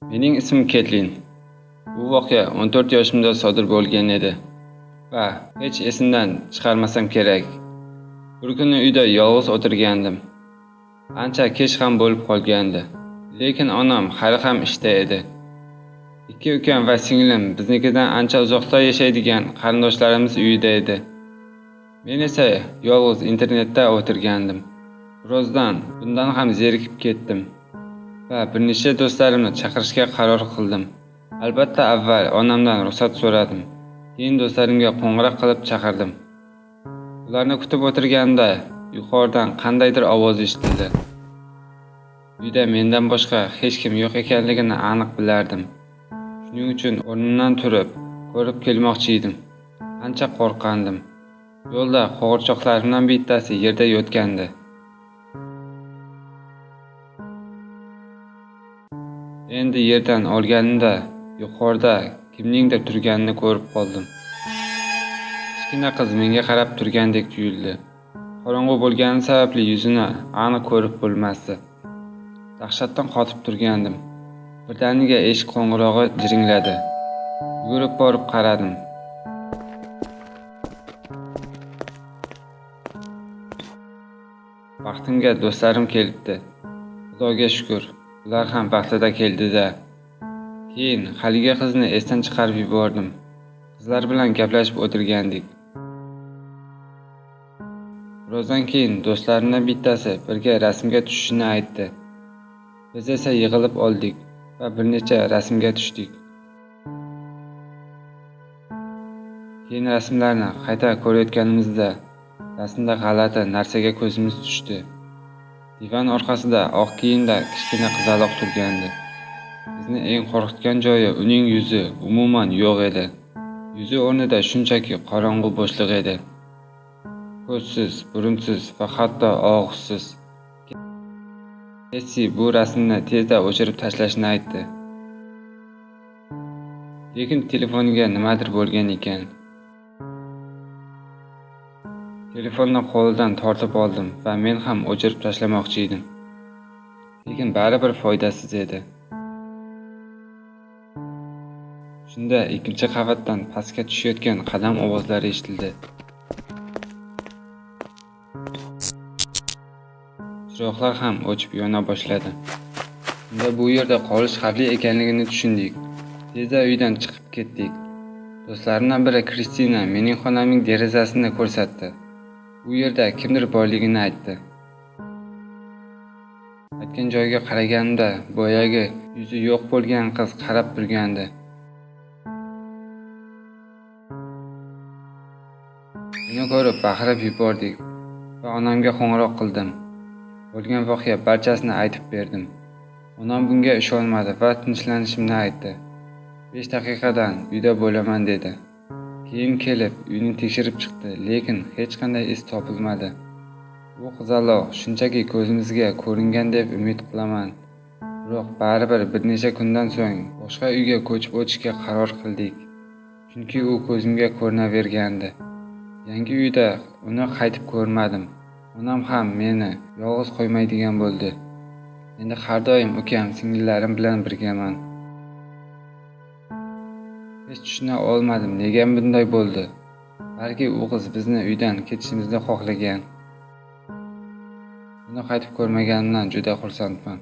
Mening ismim Ketlin. Bu voqea 14 yoshimda sodir bo'lgan edi va hech esimdan chiqarmasam kerak. Bir kuni uyda yolg'iz o'tirgandim. Ancha kech ham bo'lib qolgandi, lekin onam hali ham ishda edi. Ikki ukam va singlim biznikidan ancha uzoqda yashaydigan qarindoshlarimiz uyida edi. Men esa yolg'iz internetda o'tirgandim. Birozdan bundan ham zerikib ketdim va bir nechta do'stlarimni chaqirishga qaror qildim. Albatta avval onamdan ruxsat so'radim. Keyin do'stlarimga qo'ng'iroq qilib chaqirdim. Ularni kutib o'tirganda yuqoridan qandaydir ovoz eshitildi. Uyda mendan boshqa hech kim yo'q ekanligini aniq bilardim. Shuning uchun o'rnimdan turib, ko'rib kelmoqchi edim. Ancha qo'rqqandim. Yo'lda qo'g'irchoqlarimdan bittasi yerda yotgandi. Endi yerdan olganimda yuqorida kimningdir turganini ko'rib qoldim. Kichkina qiz menga qarab turgandek tuyuldi. Qorong'u bo'lgani sababli yuzini aniq ko'rib bo'lmasdi. Dahshatdan qotib turgandim. Birdaniga eshik qo'ng'irog'i jiringladi. Yugurib borib qaradim. Baxtimga do'stlarim kelibdi. Xudoga shukr, ular ham vaqtida keldi-da. Keyin haligi qizni esdan chiqarib yubordim. Qizlar bilan gaplashib o'tirgandik. Birozdan keyin do'stlarimdan bittasi birga rasmga tushishini aytdi. Biz esa yig'ilib oldik va bir necha rasmga tushdik. Keyin rasmlarni qayta ko'rayotganimizda rasmda g'alati narsaga ko'zimiz tushdi. Divan orqasida oq kiyimda kichkina qizaloq turgandi. Bizni eng qo'rqitgan joyi uning yuzi umuman yo'q edi. Yuzi o'rnida shunchaki qorong'u bo'shliq edi. Ko'zsiz, burunsiz va hatto og'izsiz. Kessi bu rasmni tezda o'chirib tashlashni aytdi. Lekin telefoniga nimadir bo'lgan ekan. Telefonni qo'lidan tortib oldim va men ham o'chirib tashlamoqchi edim. Lekin baribir foydasiz edi. Shunda ikkinchi qavatdan pastga tushayotgan qadam ovozlari eshitildi. Chiroqlar ham o'chib yona boshladi. Shunda bu yerda qolish xavfli ekanligini tushundik. Tezda uydan chiqib ketdik. Do'stlarimdan biri Kristina mening xonamning derazasini ko'rsatdi. U yerda kimdir borligini aytdi. Aytgan joyga qaraganimda boyagi yuzi yo'q bo'lgan qiz qarab turgandi. Buni ko'rib baqirib yubordik va onamga qo'ng'iroq qildim. Bo'lgan voqea barchasini aytib berdim. Onam bunga ishonmadi va tinchlanishimni aytdi. 5 daqiqadan uyda bo'laman dedi. Keyin kelib uyni tekshirib chiqdi, lekin hech qanday iz topilmadi. Bu qizaloq shunchaki ko'zimizga ko'ringan deb umid qilaman. Biroq baribir bir necha kundan so'ng boshqa uyga ko'chib o'tishga qaror qildik. Chunki u ko'zimga ko'rinavergandi. Yangi uyda uni qaytib ko'rmadim. Onam ham meni yolg'iz qo'ymaydigan bo'ldi. Endi har doim ukam, singillarim bilan birgaman. Hech tushuna olmadim, nega bunday bo'ldi? Balki u qiz bizni uydan ketishimizni xohlagan. Uni qaytib ko'rmaganimdan juda xursandman.